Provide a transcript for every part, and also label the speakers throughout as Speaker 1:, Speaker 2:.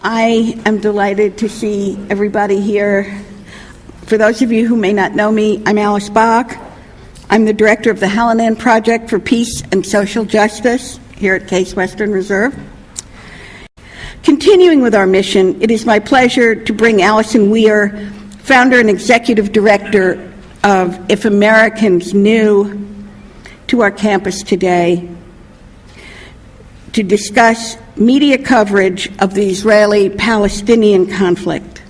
Speaker 1: I am delighted to see everybody here. For those of you who may not know me, I'm Alice Bach. I'm the director of the Homeland Project for Peace and Social Justice here at Case Western Reserve. Continuing with our mission, it is my pleasure to bring Allison Weir, founder and executive director of If Americans Knew, to our campus today to discuss media coverage of the Israeli-Palestinian conflict.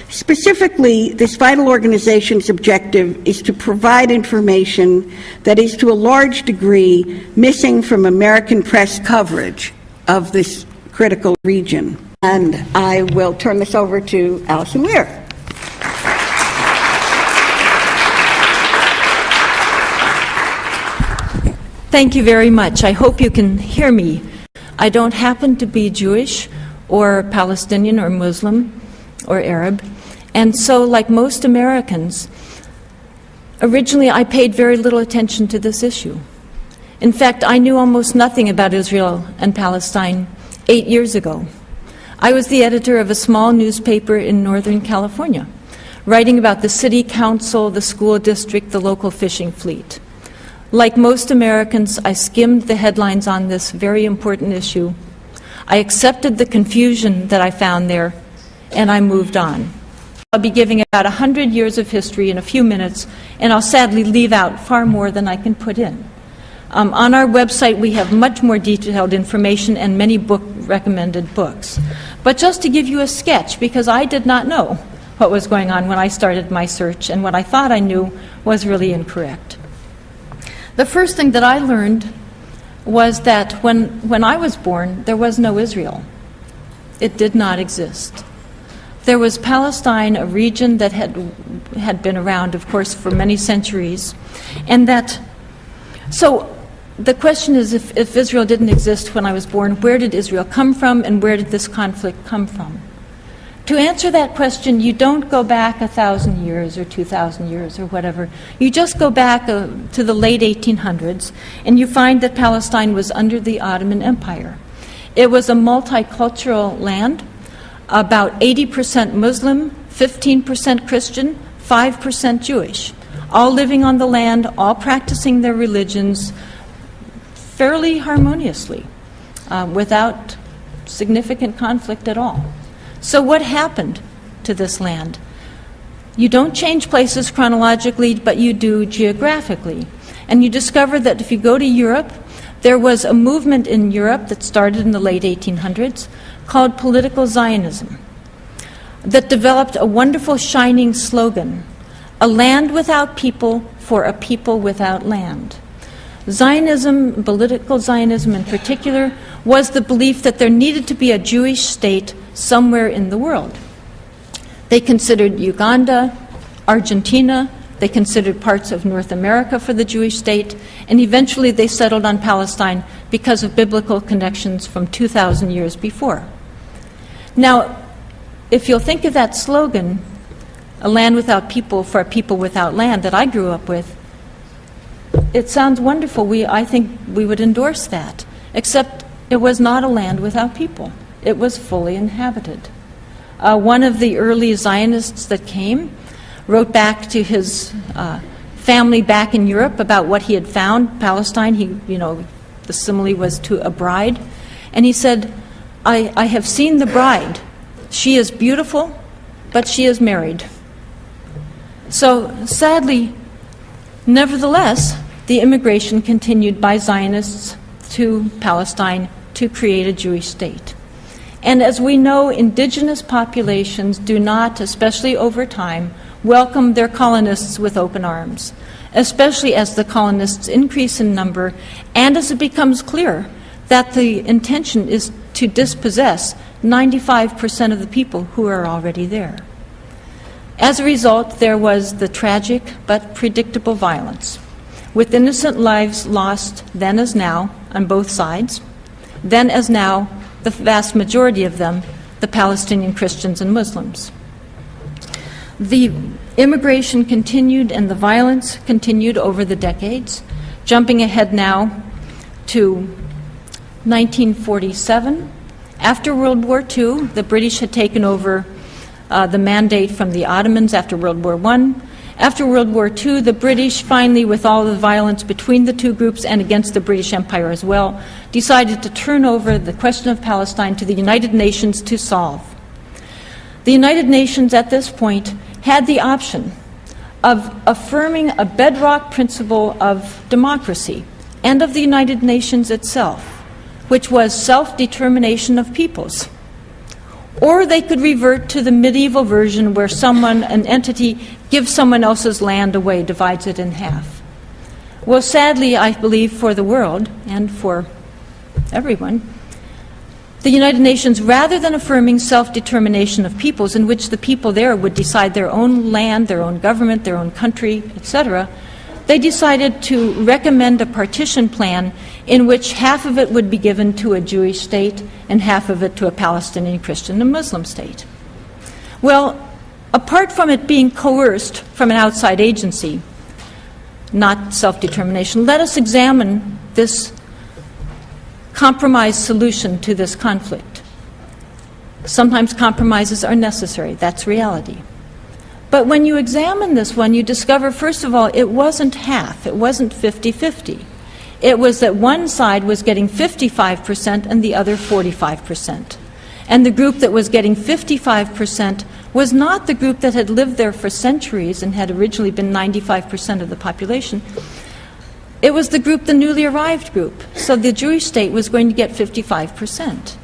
Speaker 1: Specifically, this vital organization's objective is to provide information that is to a large degree missing from American press coverage of this critical region. And I will turn this over to Allison Weir.
Speaker 2: Thank you very much. I hope you can hear me. I don't happen to be Jewish or Palestinian or Muslim or Arab. And so, like most Americans, originally I paid very little attention to this issue. In fact, I knew almost nothing about Israel and Palestine 8 years ago. I was the editor of a small newspaper in Northern California, writing about the city council, the school district, the local fishing fleet. Like most Americans, I skimmed the headlines on this very important issue. I accepted the confusion that I found there, and I moved on. I'll be giving about 100 years of history in a few minutes, and I'll sadly leave out far more than I can put in. On our website, we have much more detailed information and many recommended books. But just to give you a sketch, because I did not know what was going on when I started my search, and what I thought I knew was really incorrect. The first thing that I learned was that when I was born, there was no Israel. It did not exist. There was Palestine, a region that had been around, of course, for many centuries, and that, so the question is, if Israel didn't exist when I was born, where did Israel come from, and where did this conflict come from? To answer that question, you don't go back 1,000 years or 2,000 years or whatever. You just go back to the late 1800s, and you find that Palestine was under the Ottoman Empire. It was a multicultural land, about 80% Muslim, 15% Christian, 5% Jewish, all living on the land, all practicing their religions fairly harmoniously, without significant conflict at all. So what happened to this land? You don't change places chronologically, but you do geographically. And you discover that if you go to Europe, there was a movement in Europe that started in the late 1800s called political Zionism that developed a wonderful shining slogan, a land without people for a people without land. Zionism, political Zionism in particular, was the belief that there needed to be a Jewish state somewhere in the world. They considered Uganda, Argentina, they considered parts of North America for the Jewish state, and eventually they settled on Palestine because of biblical connections from 2,000 years before. Now, if you'll think of that slogan, a land without people for a people without land, that I grew up with, it sounds wonderful. I think we would endorse that, except it was not a land without people. It was fully inhabited. One of the early Zionists that came wrote back to his family back in Europe about what he had found, Palestine. The simile was to a bride. And he said, I have seen the bride. She is beautiful, but she is married. So sadly, nevertheless, the immigration continued by Zionists to Palestine to create a Jewish state. And as we know, indigenous populations do not, especially over time, welcome their colonists with open arms, especially as the colonists increase in number and as it becomes clear that the intention is to dispossess 95% of the people who are already there. As a result, there was the tragic but predictable violence, with innocent lives lost then as now on both sides, then as now the vast majority of them, the Palestinian Christians and Muslims. The immigration continued and the violence continued over the decades, jumping ahead now to 1947, After World War II, the British had taken over the mandate from the Ottomans after World War I. After World War II, the British finally, with all the violence between the two groups and against the British Empire as well, decided to turn over the question of Palestine to the United Nations to solve. The United Nations at this point had the option of affirming a bedrock principle of democracy and of the United Nations itself, which was self-determination of peoples. Or they could revert to the medieval version where someone, an entity, gives someone else's land away, divides it in half. Well, sadly, I believe for the world and for everyone, the United Nations, rather than affirming self-determination of peoples in which the people there would decide their own land, their own government, their own country, etc., they decided to recommend a partition plan in which half of it would be given to a Jewish state and half of it to a Palestinian, Christian, and Muslim state. Well, apart from it being coerced from an outside agency, not self-determination, let us examine this compromise solution to this conflict. Sometimes compromises are necessary, that's reality. But when you examine this one, you discover, first of all, it wasn't half, it wasn't 50-50. It was that one side was getting 55% and the other 45%. And the group that was getting 55% was not the group that had lived there for centuries and had originally been 95% of the population. It was the group, the newly arrived group. So the Jewish state was going to get 55%.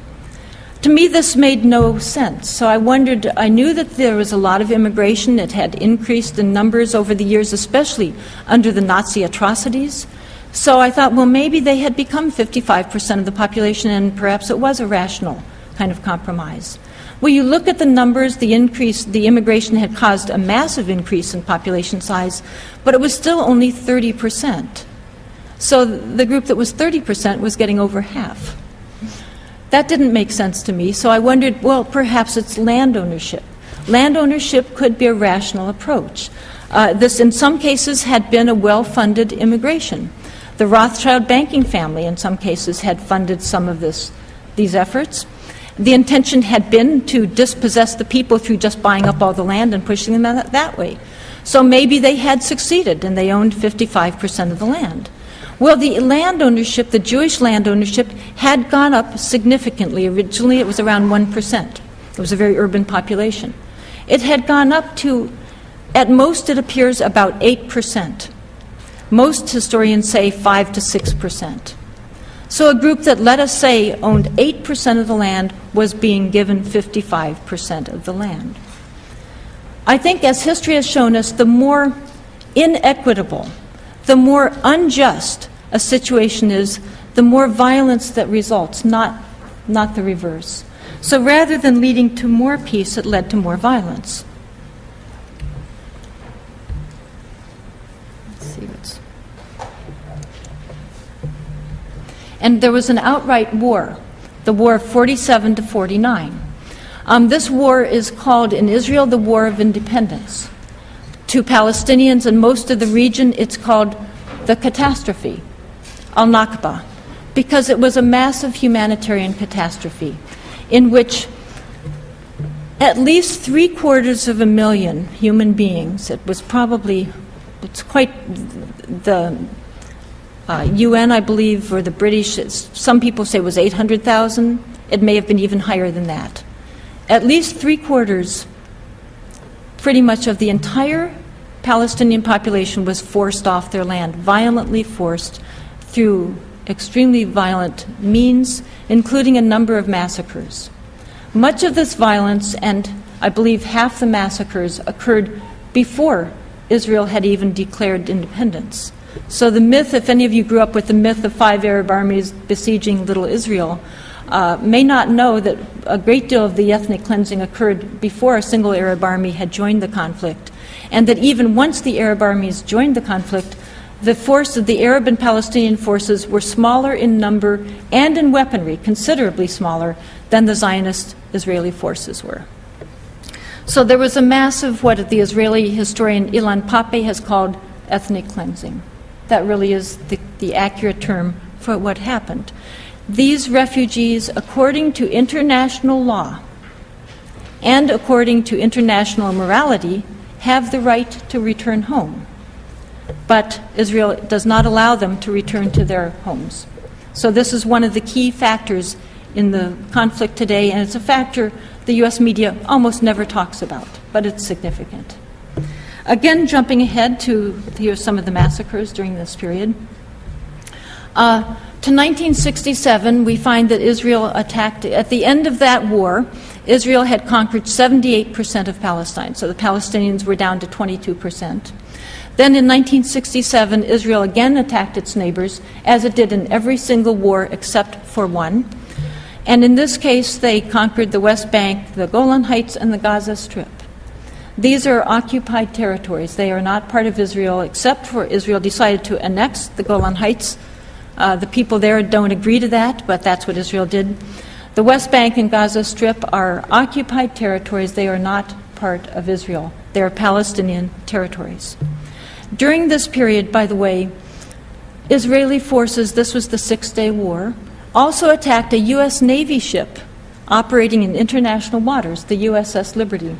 Speaker 2: To me, this made no sense. So I wondered, I knew that there was a lot of immigration. It had increased in numbers over the years, especially under the Nazi atrocities. So I thought, well, maybe they had become 55% of the population and perhaps it was a rational kind of compromise. Well, you look at the numbers, the increase, the immigration had caused a massive increase in population size, but it was still only 30%. So the group that was 30% was getting over half. That didn't make sense to me, so I wondered, well, perhaps it's land ownership. Land ownership could be a rational approach. This, in some cases, had been a well-funded immigration. The Rothschild banking family, in some cases, had funded some of these efforts. The intention had been to dispossess the people through just buying up all the land and pushing them that way. So maybe they had succeeded and they owned 55% of the land. Well, the land ownership, the Jewish land ownership, had gone up significantly. Originally, it was around 1%. It was a very urban population. It had gone up to, at most, it appears, about 8%. Most historians say 5 to 6%. So a group that, let us say, owned 8% of the land was being given 55% of the land. I think, as history has shown us, the more inequitable, the more unjust a situation is, the more violence that results, not the reverse. So rather than leading to more peace, it led to more violence. Let's see what's... And there was an outright war, the War of 47 to 49. This war is called in Israel the War of Independence. To Palestinians and most of the region, it's called the catastrophe, al-Nakba, because it was a massive humanitarian catastrophe in which at least 750,000 human beings, it's quite, the UN, I believe, or the British, some people say it was 800,000. It may have been even higher than that. At least 3/4, pretty much of the entire Palestinian population was forced off their land, violently forced through extremely violent means, including a number of massacres. Much of this violence, and I believe half the massacres, occurred before Israel had even declared independence. So the myth, if any of you grew up with the myth of 5 Arab armies besieging little Israel, may not know that a great deal of the ethnic cleansing occurred before a single Arab army had joined the conflict, and that even once the Arab armies joined the conflict, the force of the Arab and Palestinian forces were smaller in number and in weaponry, considerably smaller than the Zionist Israeli forces were. So there was a massive, what the Israeli historian Ilan Pappé has called ethnic cleansing. That really is the accurate term for what happened. these refugees, according to international law and according to international morality, have the right to return home. But Israel does not allow them to return to their homes. So this is one of the key factors in the conflict today, and it's a factor the U.S. media almost never talks about, but it's significant. Again, jumping ahead to here's some of the massacres during this period. To 1967, we find that Israel attacked, at the end of that war, Israel had conquered 78% of Palestine, so the Palestinians were down to 22%. Then in 1967, Israel again attacked its neighbors, as it did in every single war except for one. And in this case, they conquered the West Bank, the Golan Heights, and the Gaza Strip. These are occupied territories. They are not part of Israel, except for Israel decided to annex the Golan Heights. The people there don't agree to that, but that's what Israel did. The West Bank and Gaza Strip are occupied territories. They are not part of Israel. They are Palestinian territories. During this period, by the way, Israeli forces, this was the Six-Day War, also attacked a U.S. Navy ship operating in international waters, the USS Liberty.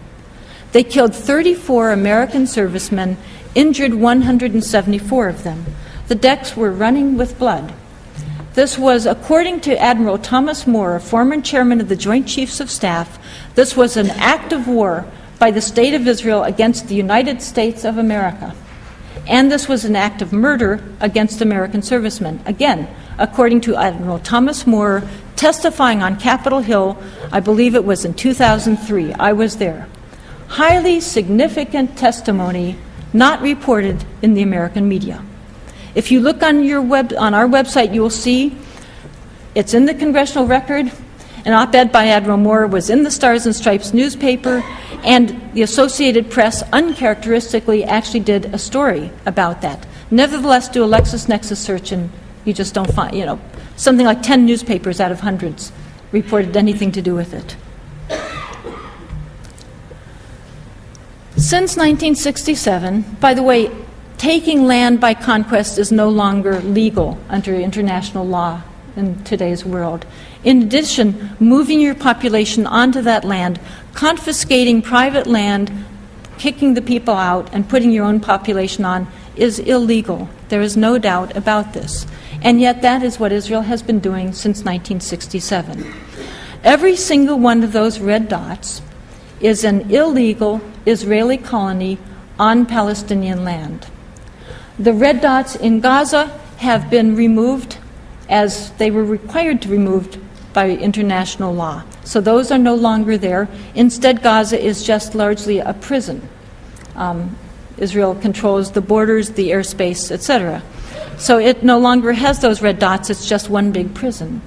Speaker 2: They killed 34 American servicemen, injured 174 of them. The decks were running with blood. This was, according to Admiral Thomas Moore, former chairman of the Joint Chiefs of Staff, this was an act of war by the State of Israel against the United States of America. And this was an act of murder against American servicemen. Again, according to Admiral Thomas Moore, testifying on Capitol Hill, I believe it was in 2003. I was there. Highly significant testimony not reported in the American media. If you look on our website, you will see it's in the Congressional Record. An op-ed by Admiral Moore was in the Stars and Stripes newspaper, and the Associated Press uncharacteristically actually did a story about that. Nevertheless, do a LexisNexis search and you just don't find, something like 10 newspapers out of hundreds reported anything to do with it. Since 1967, by the way, taking land by conquest is no longer legal under international law in today's world. In addition, moving your population onto that land, confiscating private land, kicking the people out, and putting your own population on is illegal. There is no doubt about this. And yet that is what Israel has been doing since 1967. Every single one of those red dots is an illegal Israeli colony on Palestinian land. The red dots in Gaza have been removed as they were required to be removed by international law. So those are no longer there. Instead, Gaza is just largely a prison. Israel controls the borders, the airspace, etc. So it no longer has those red dots. It's just one big prison.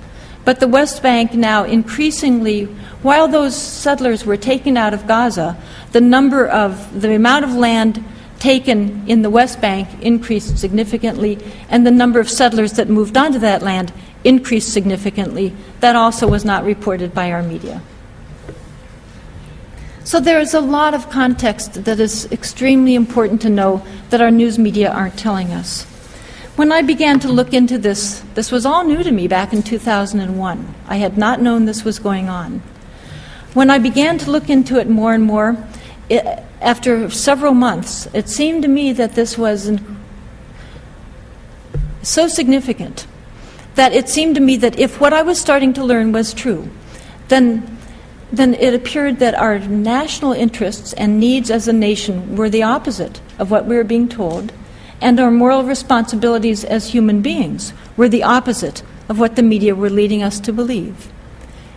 Speaker 2: But the West Bank now increasingly, while those settlers were taken out of Gaza, the amount of land taken in the West Bank increased significantly, and the number of settlers that moved onto that land increased significantly. That also was not reported by our media. So there is a lot of context that is extremely important to know that our news media aren't telling us. When I began to look into this, this was all new to me back in 2001. I had not known this was going on. When I began to look into it more and more, after several months, it seemed to me that this was so significant that it seemed to me that if what I was starting to learn was true, then it appeared that our national interests and needs as a nation were the opposite of what we were being told, and our moral responsibilities as human beings were the opposite of what the media were leading us to believe.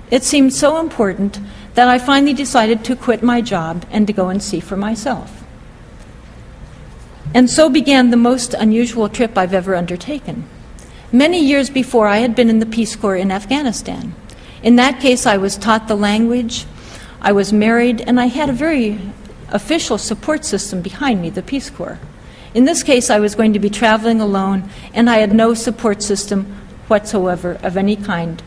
Speaker 2: It seemed so important that I finally decided to quit my job and to go and see for myself. And so began the most unusual trip I've ever undertaken. Many years before, I had been in the Peace Corps in Afghanistan. In that case, I was taught the language, I was married, and I had a very official support system behind me, the Peace Corps. In this case, I was going to be traveling alone, and I had no support system whatsoever of any kind.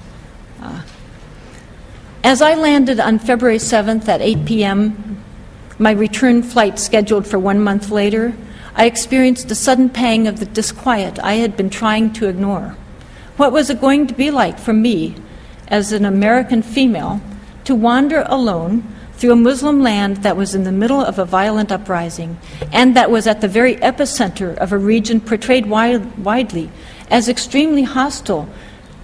Speaker 2: As I landed on February 7th at 8 p.m., my return flight scheduled for 1 month later, I experienced a sudden pang of the disquiet I had been trying to ignore. What was it going to be like for me, as an American female, to wander alone through a Muslim land that was in the middle of a violent uprising and that was at the very epicenter of a region portrayed widely as extremely hostile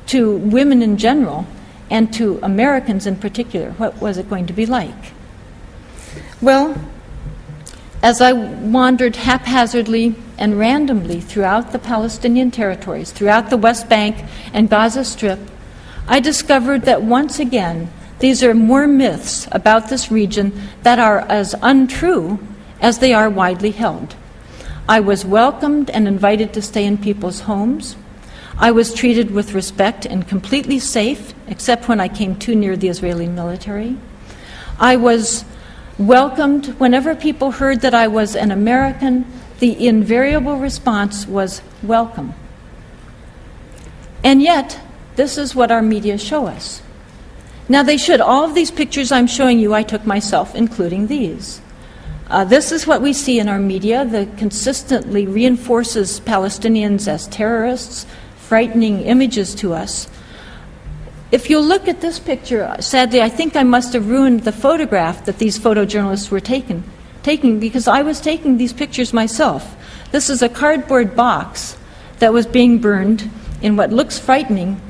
Speaker 2: to women in general and to Americans in particular? What was it going to be like? Well, as I wandered haphazardly and randomly throughout the Palestinian territories, throughout the West Bank and Gaza Strip, I discovered that once again, these are more myths about this region that are as untrue as they are widely held. I was welcomed and invited to stay in people's homes. I was treated with respect and completely safe, except when I came too near the Israeli military. I was welcomed whenever people heard that I was an American. The invariable response was welcome. And yet, this is what our media show us. Now, they should. All of these pictures I'm showing you, I took myself, including these. This is what we see in our media that consistently reinforces Palestinians as terrorists, frightening images to us. If you look at this picture, sadly, I think I must have ruined the photograph that these photojournalists were taking because I was taking these pictures myself. This is a cardboard box that was being burned in what looks frightening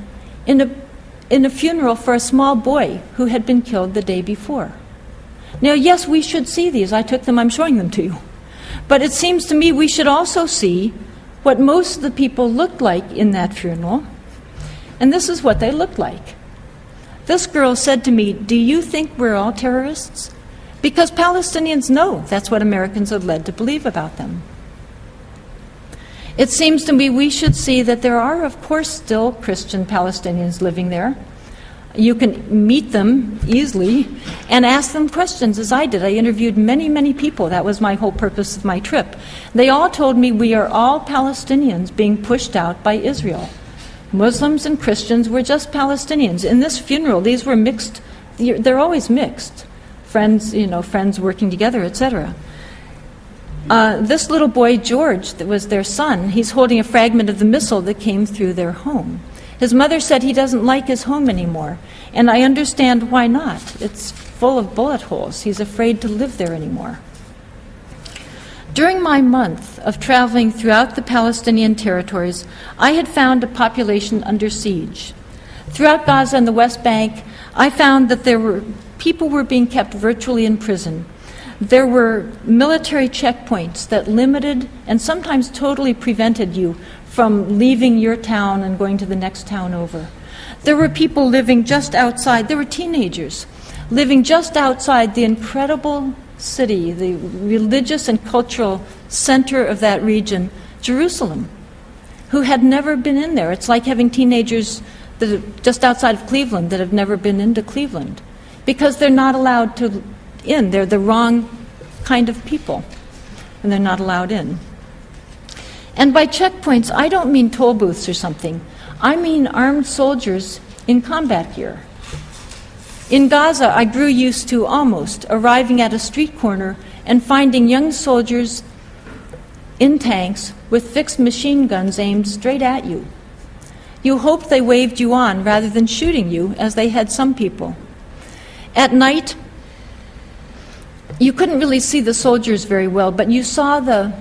Speaker 2: in a funeral for a small boy who had been killed the day before. Now, yes, we should see these. I took them, I'm showing them to you. But it seems to me we should also see what most of the people looked like in that funeral. And this is what they looked like. This girl said to me, "Do you think we're all terrorists?" Because Palestinians know that's what Americans are led to believe about them. It seems to me we should see that there are, of course, still Christian Palestinians living there. You can meet them easily and ask them questions, as I did. I interviewed many, many people. That was my whole purpose of my trip. They all told me we are all Palestinians being pushed out by Israel. Muslims and Christians were just Palestinians. In this funeral, these were mixed. They're always mixed. Friends, friends working together, etc. This little boy, George, that was their son, he's holding a fragment of the missile that came through their home. His mother said he doesn't like his home anymore, and I understand why not. It's full of bullet holes. He's afraid to live there anymore. During my month of traveling throughout the Palestinian territories, I had found a population under siege. Throughout Gaza and the West Bank, I found that people were being kept virtually in prison. There were military checkpoints that limited and sometimes totally prevented you from leaving your town and going to the next town over. There were people living just outside, there were teenagers living just outside the incredible city, the religious and cultural center of that region, Jerusalem, who had never been in there. It's like having teenagers that are just outside of Cleveland that have never been into Cleveland, because they're not allowed in. They're the wrong kind of people, and they're not allowed in. And by checkpoints, I don't mean toll booths or something. I mean armed soldiers in combat gear. In Gaza, I grew used to almost arriving at a street corner and finding young soldiers in tanks with fixed machine guns aimed straight at you. You hoped they waved you on rather than shooting you, as they had some people. At night, you couldn't really see the soldiers very well, but you saw the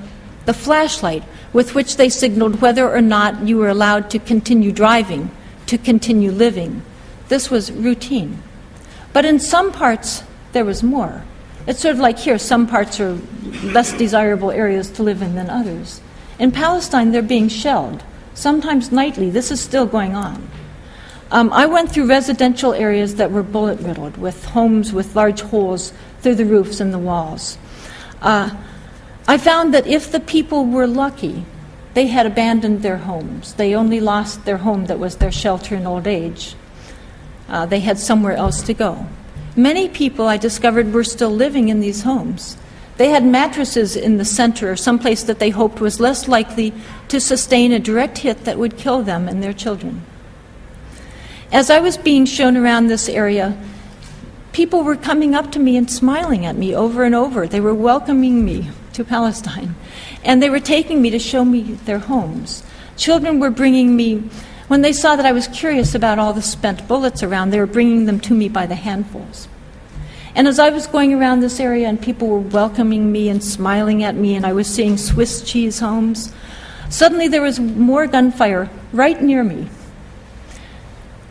Speaker 2: flashlight with which they signaled whether or not you were allowed to continue driving, to continue living. This was routine. But in some parts, there was more. It's sort of like here, some parts are less desirable areas to live in than others. In Palestine, they're being shelled, sometimes nightly. This is still going on. I went through residential areas that were bullet-riddled, with homes with large holes through the roofs and the walls. I found that if the people were lucky, they had abandoned their homes. They only lost their home that was their shelter in old age. They had somewhere else to go. Many people, I discovered, were still living in these homes. They had mattresses in the center, or someplace that they hoped was less likely to sustain a direct hit that would kill them and their children. As I was being shown around this area, people were coming up to me and smiling at me over and over. They were welcoming me to Palestine, and they were taking me to show me their homes. Children were bringing me When they saw that I was curious about all the spent bullets around, they were bringing them to me by the handfuls. And as I was going around this area and people were welcoming me and smiling at me and I was seeing Swiss cheese homes, suddenly there was more gunfire right near me.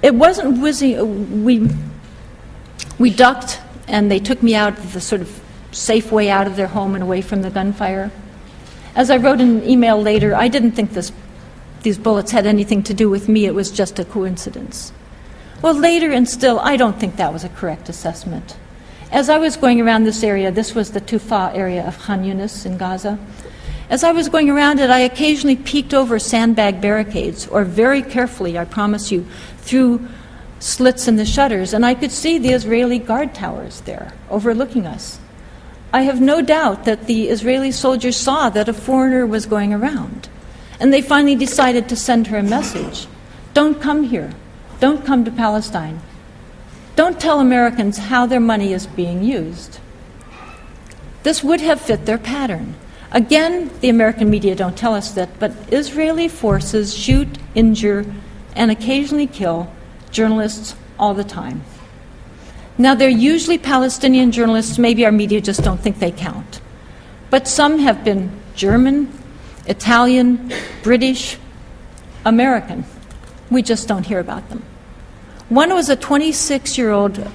Speaker 2: It wasn't whizzing. We ducked and they took me out the sort of safe way out of their home and away from the gunfire. As I wrote in an email later, I didn't think these bullets had anything to do with me. It was just a coincidence. Well, later and still, I don't think that was a correct assessment. As I was going around this area, this was the Tufa area of Khan Yunis in Gaza. As I was going around it, I occasionally peeked over sandbag barricades, or very carefully, I promise you, through slits in the shutters, and I could see the Israeli guard towers there, overlooking us. I have no doubt that the Israeli soldiers saw that a foreigner was going around, and they finally decided to send her a message. Don't come here. Don't come to Palestine. Don't tell Americans how their money is being used. This would have fit their pattern. Again, the American media don't tell us that, but Israeli forces shoot, injure, and occasionally kill journalists all the time. Now, they're usually Palestinian journalists. Maybe our media just don't think they count. But some have been German, Italian, British, American. We just don't hear about them. One was a 26-year-old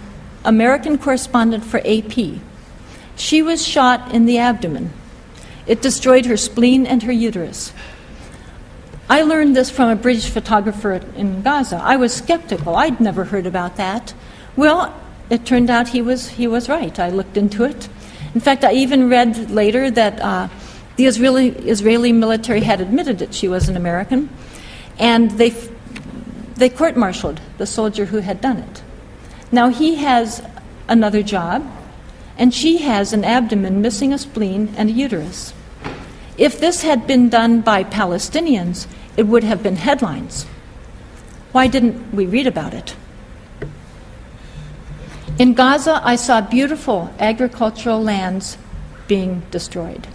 Speaker 2: American correspondent for AP. She was shot in the abdomen. It destroyed her spleen and her uterus. I learned this from a British photographer in Gaza. I was skeptical. I'd never heard about that. Well, it turned out he was right. I looked into it. In fact, I even read later that the Israeli military had admitted that she was an American, and they court-martialed the soldier who had done it. Now he has another job, and she has an abdomen missing a spleen and a uterus. If this had been done by Palestinians, it would have been headlines. Why didn't we read about it? In Gaza, I saw beautiful agricultural lands being destroyed.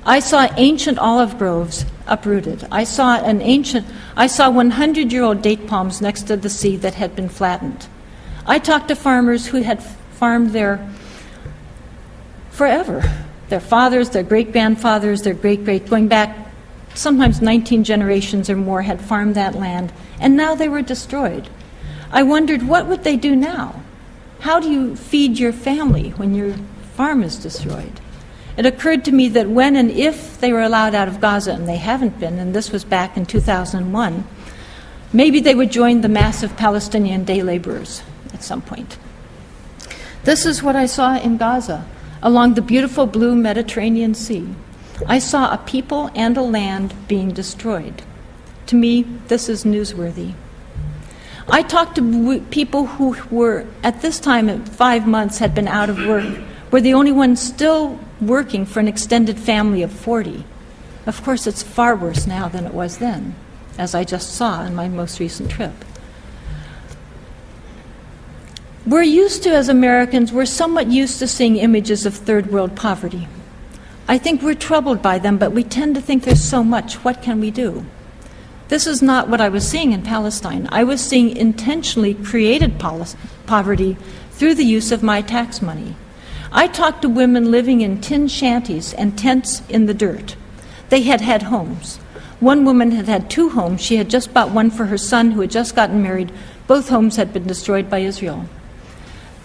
Speaker 2: I saw ancient olive groves uprooted. I saw 100-year-old date palms next to the sea that had been flattened. I talked to farmers who had farmed there forever. Their fathers, their great-grandfathers, their great-great, going back sometimes 19 generations or more, had farmed that land, and now they were destroyed. I wondered, what would they do now? How do you feed your family when your farm is destroyed? It occurred to me that when and if they were allowed out of Gaza, and they haven't been, and this was back in 2001, maybe they would join the massive Palestinian day laborers at some point. This is what I saw in Gaza, along the beautiful blue Mediterranean Sea. I saw a people and a land being destroyed. To me, this is newsworthy. I talked to people who were, at this time, at 5 months, had been out of work, were the only ones still working for an extended family of 40. Of course, it's far worse now than it was then, as I just saw on my most recent trip. We're used to, as Americans, we're somewhat used to seeing images of third world poverty. I think we're troubled by them, but we tend to think there's so much. What can we do? This is not what I was seeing in Palestine. I was seeing intentionally created poverty through the use of my tax money. I talked to women living in tin shanties and tents in the dirt. They had had homes. One woman had had 2 homes. She had just bought one for her son who had just gotten married. Both homes had been destroyed by Israel.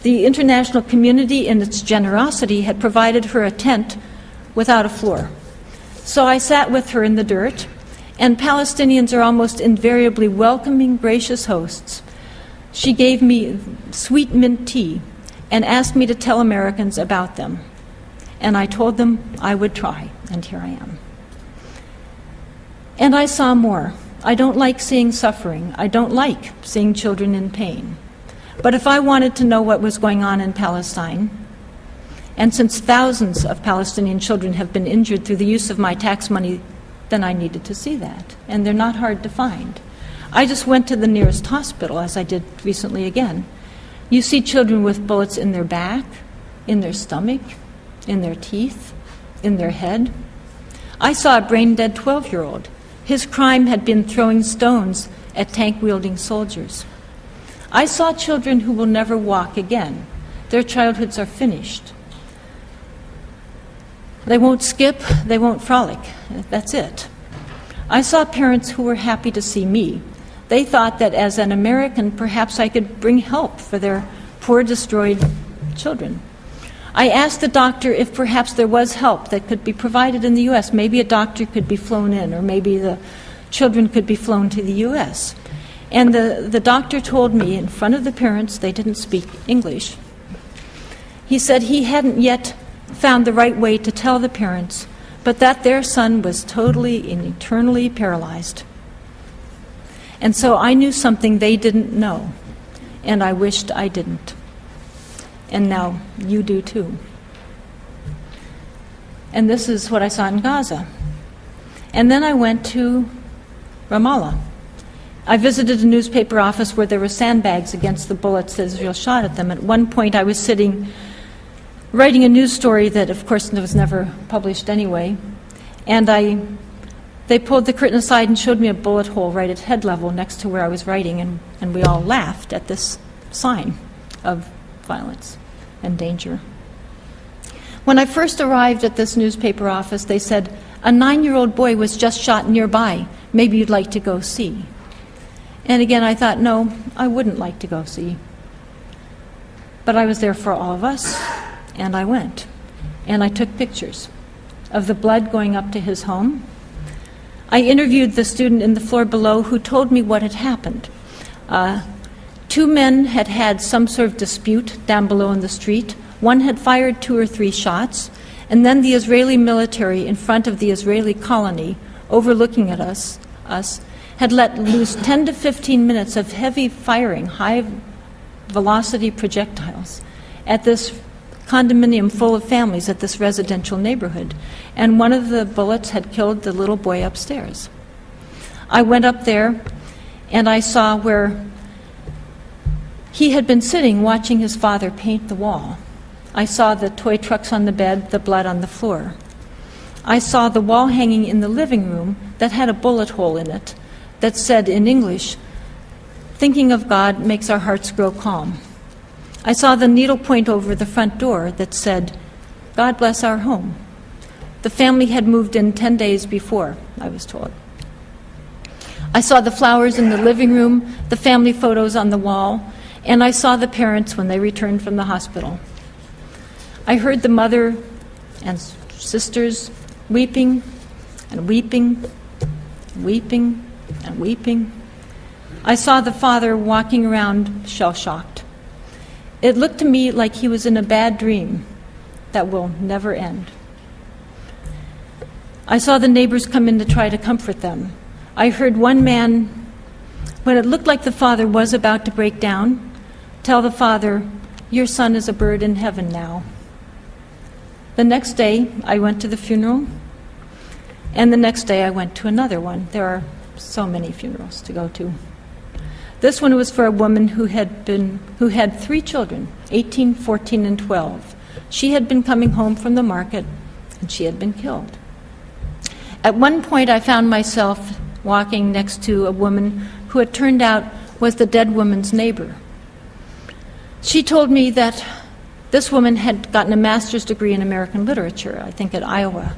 Speaker 2: The international community, in its generosity, had provided her a tent without a floor. So I sat with her in the dirt, and Palestinians are almost invariably welcoming, gracious hosts. She gave me sweet mint tea and asked me to tell Americans about them. And I told them I would try, and here I am. And I saw more. I don't like seeing suffering. I don't like seeing children in pain. But if I wanted to know what was going on in Palestine, and since thousands of Palestinian children have been injured through the use of my tax money, then I needed to see that. And they're not hard to find. I just went to the nearest hospital, as I did recently again. You see children with bullets in their back, in their stomach, in their teeth, in their head. I saw a brain-dead 12-year-old. His crime had been throwing stones at tank-wielding soldiers. I saw children who will never walk again. Their childhoods are finished. They won't skip, they won't frolic. That's it. I saw parents who were happy to see me. They thought that as an American, perhaps I could bring help for their poor, destroyed children. I asked the doctor if perhaps there was help that could be provided in the U.S. Maybe a doctor could be flown in, or maybe the children could be flown to the U.S. And the doctor told me in front of the parents, they didn't speak English, he said he hadn't yet found the right way to tell the parents, but that their son was totally and eternally paralyzed. And so I knew something they didn't know, and I wished I didn't. And now you do too. And this is what I saw in Gaza. And then I went to Ramallah. I visited a newspaper office where there were sandbags against the bullets that Israel shot at them. At one point I was sitting writing a news story that, of course, was never published anyway, and they pulled the curtain aside and showed me a bullet hole right at head level next to where I was writing, and we all laughed at this sign of violence and danger. When I first arrived at this newspaper office, they said, "A 9-year-old boy was just shot nearby. Maybe you'd like to go see." And again, I thought, no, I wouldn't like to go see. But I was there for all of us, and I went. And I took pictures of the blood going up to his home. I interviewed the student in the floor below who told me what had happened. 2 men had had some sort of dispute down below in the street. One had fired 2 or 3 shots, and then the Israeli military in front of the Israeli colony, overlooking at us, had let loose 10 to 15 minutes of heavy firing, high-velocity projectiles at this condominium full of families at this residential neighborhood. And one of the bullets had killed the little boy upstairs. I went up there, and I saw where he had been sitting watching his father paint the wall. I saw the toy trucks on the bed, the blood on the floor. I saw the wall hanging in the living room that had a bullet hole in it that said in English, "Thinking of God makes our hearts grow calm." I saw the needlepoint over the front door that said, "God bless our home." The family had moved in 10 days before, I was told. I saw the flowers in the living room, the family photos on the wall, and I saw the parents when they returned from the hospital. I heard the mother and sisters weeping and weeping, weeping and weeping. I saw the father walking around shell-shocked. It looked to me like he was in a bad dream that will never end. I saw the neighbors come in to try to comfort them. I heard one man, when it looked like the father was about to break down, tell the father, "Your son is a bird in heaven now." The next day, I went to the funeral, and the next day I went to another one. There are so many funerals to go to. This one was for a woman who had 3 children, 18, 14, and 12. She had been coming home from the market, and she had been killed. At one point, I found myself walking next to a woman who it turned out was the dead woman's neighbor. She told me that this woman had gotten a master's degree in American literature, I think at Iowa.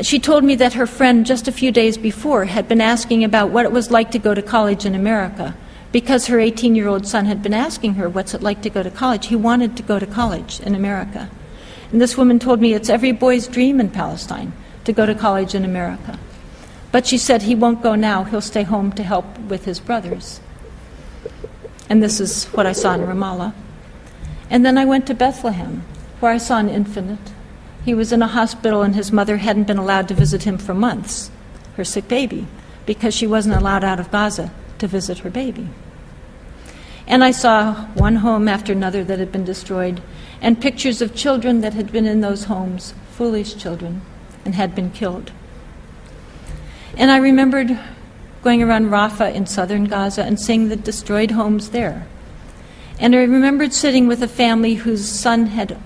Speaker 2: She told me that her friend just a few days before had been asking about what it was like to go to college in America, because her 18-year-old son had been asking her, "What's it like to go to college?" He wanted to go to college in America. And this woman told me it's every boy's dream in Palestine to go to college in America. But she said he won't go now, he'll stay home to help with his brothers. And this is what I saw in Ramallah. And then I went to Bethlehem, where I saw an infant. He was in a hospital and his mother hadn't been allowed to visit him for months, her sick baby, because she wasn't allowed out of Gaza to visit her baby. And I saw one home after another that had been destroyed, and pictures of children that had been in those homes, foolish children, and had been killed. And I remembered going around Rafah in southern Gaza and seeing the destroyed homes there. And I remembered sitting with a family whose son had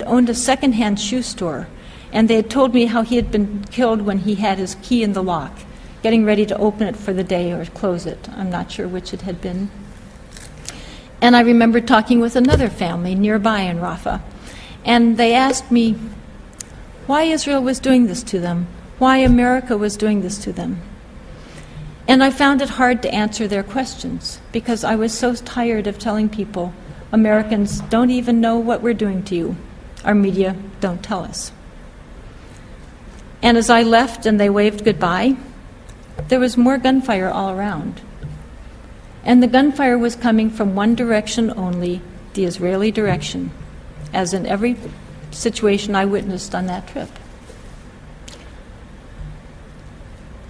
Speaker 2: owned a second-hand shoe store, and they had told me how he had been killed when he had his key in the lock getting ready to open it for the day or close it. I'm not sure which it had been. And I remember talking with another family nearby in Rafah, and they asked me why Israel was doing this to them, why America was doing this to them. And I found it hard to answer their questions because I was so tired of telling people, Americans don't even know what we're doing to you. Our media don't tell us. And as I left and they waved goodbye, there was more gunfire all around. And the gunfire was coming from one direction only, the Israeli direction, as in every situation I witnessed on that trip.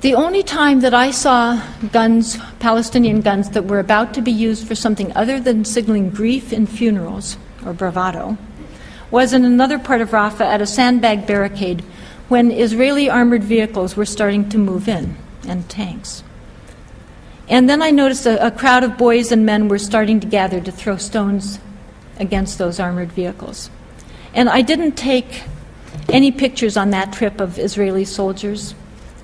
Speaker 2: The only time that I saw guns, Palestinian guns, that were about to be used for something other than signaling grief in funerals, or bravado, was in another part of Rafah at a sandbag barricade when Israeli armored vehicles were starting to move in, and tanks. And then I noticed a crowd of boys and men were starting to gather to throw stones against those armored vehicles. And I didn't take any pictures on that trip of Israeli soldiers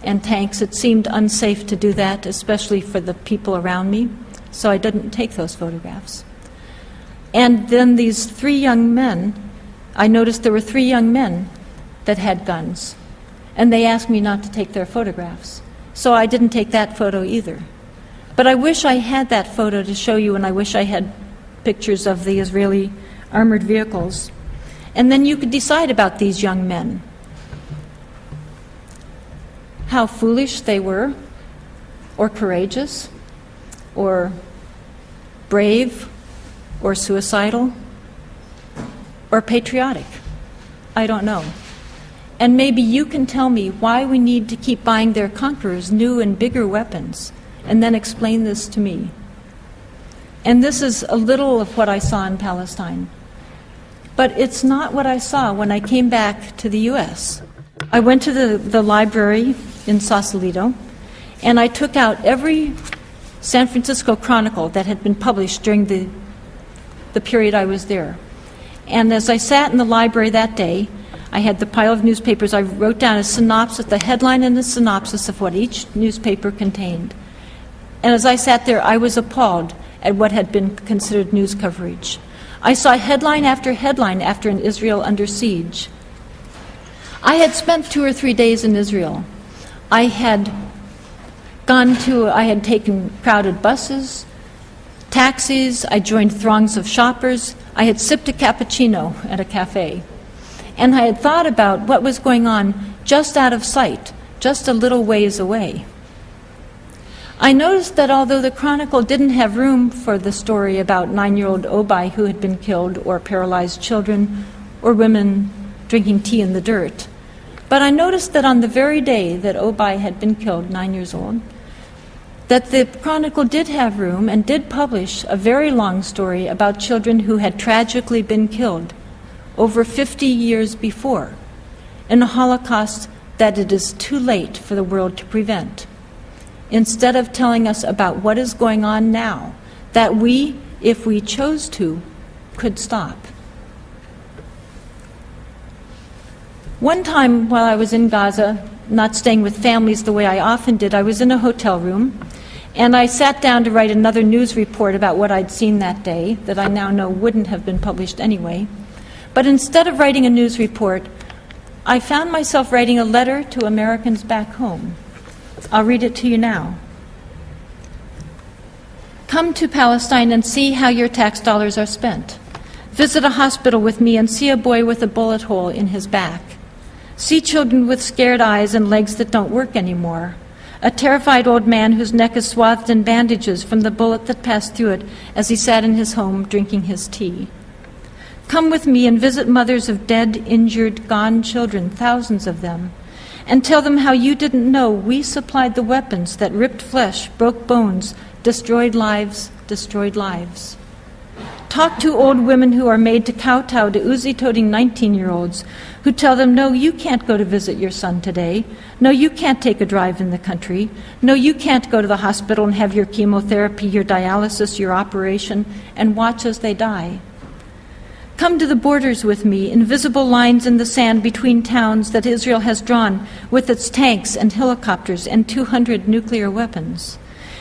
Speaker 2: and tanks. It seemed unsafe to do that, especially for the people around me, so I didn't take those photographs. And then these three young men, I noticed there were three young men that had guns, and they asked me not to take their photographs. So I didn't take that photo either. But I wish I had that photo to show you, and I wish I had pictures of the Israeli armored vehicles. And then you could decide about these young men, how foolish they were, or courageous, or brave, or suicidal, or patriotic. I don't know. And maybe you can tell me why we need to keep buying their conquerors new and bigger weapons, and then explain this to me. And this is a little of what I saw in Palestine. But it's not what I saw when I came back to the U.S. I went to the library in Sausalito, and I took out every San Francisco Chronicle that had been published during the period I was there. And as I sat in the library that day, I had the pile of newspapers. I wrote down a synopsis, the headline and a synopsis of what each newspaper contained. And as I sat there, I was appalled at what had been considered news coverage. I saw headline after headline after an Israel under siege. I had spent 2 or 3 days in Israel. I had taken crowded buses, taxis, I joined throngs of shoppers, I had sipped a cappuccino at a cafe. And I had thought about what was going on just out of sight, just a little ways away. I noticed that although the Chronicle didn't have room for the story about 9-year-old Obai who had been killed, or paralyzed children, or women drinking tea in the dirt, but I noticed that on the very day that Obai had been killed, 9 years old, that the Chronicle did have room and did publish a very long story about children who had tragically been killed over 50 years before, in a Holocaust that it is too late for the world to prevent, instead of telling us about what is going on now, that we, if we chose to, could stop. One time while I was in Gaza, not staying with families the way I often did, I was in a hotel room, and I sat down to write another news report about what I'd seen that day, that I now know wouldn't have been published anyway. But instead of writing a news report, I found myself writing a letter to Americans back home. I'll read it to you now. Come to Palestine and see how your tax dollars are spent. Visit a hospital with me and see a boy with a bullet hole in his back. See children with scared eyes and legs that don't work anymore. A terrified old man whose neck is swathed in bandages from the bullet that passed through it as he sat in his home drinking his tea. Come with me and visit mothers of dead, injured, gone children, thousands of them, and tell them how you didn't know we supplied the weapons that ripped flesh, broke bones, destroyed lives, destroyed lives. Talk to old women who are made to kowtow to Uzi-toting 19-year-olds who tell them, no, you can't go to visit your son today. No, you can't take a drive in the country. No, you can't go to the hospital and have your chemotherapy, your dialysis, your operation, and watch as they die. Come to the borders with me, invisible lines in the sand between towns that Israel has drawn with its tanks and helicopters and 200 nuclear weapons.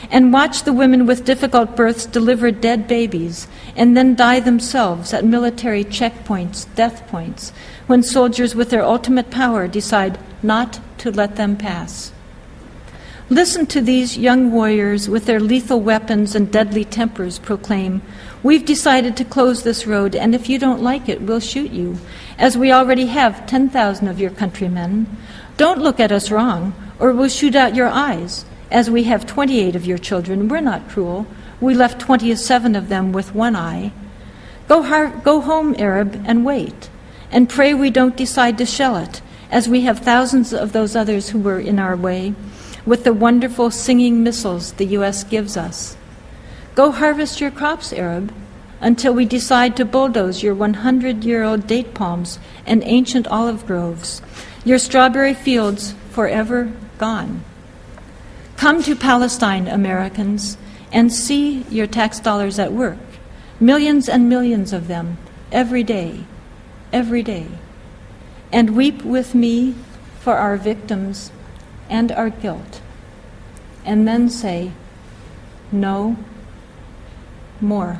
Speaker 2: And watch the women with difficult births deliver dead babies and then die themselves at military checkpoints, death points, when soldiers with their ultimate power decide not to let them pass. Listen to these young warriors with their lethal weapons and deadly tempers proclaim, "We've decided to close this road, and if you don't like it, we'll shoot you, as we already have 10,000 of your countrymen. Don't look at us wrong, or we'll shoot out your eyes, as we have 28 of your children. We're not cruel. We left 27 of them with one eye. Go home, Arab, and wait, and pray we don't decide to shell it, as we have thousands of those others who were in our way, with the wonderful singing missiles the U.S. gives us. Go harvest your crops, Arab, until we decide to bulldoze your 100-year-old date palms and ancient olive groves, your strawberry fields forever gone. Come to Palestine, Americans, and see your tax dollars at work, millions and millions of them, every day, and weep with me for our victims and our guilt, and then say, no more.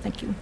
Speaker 2: Thank you.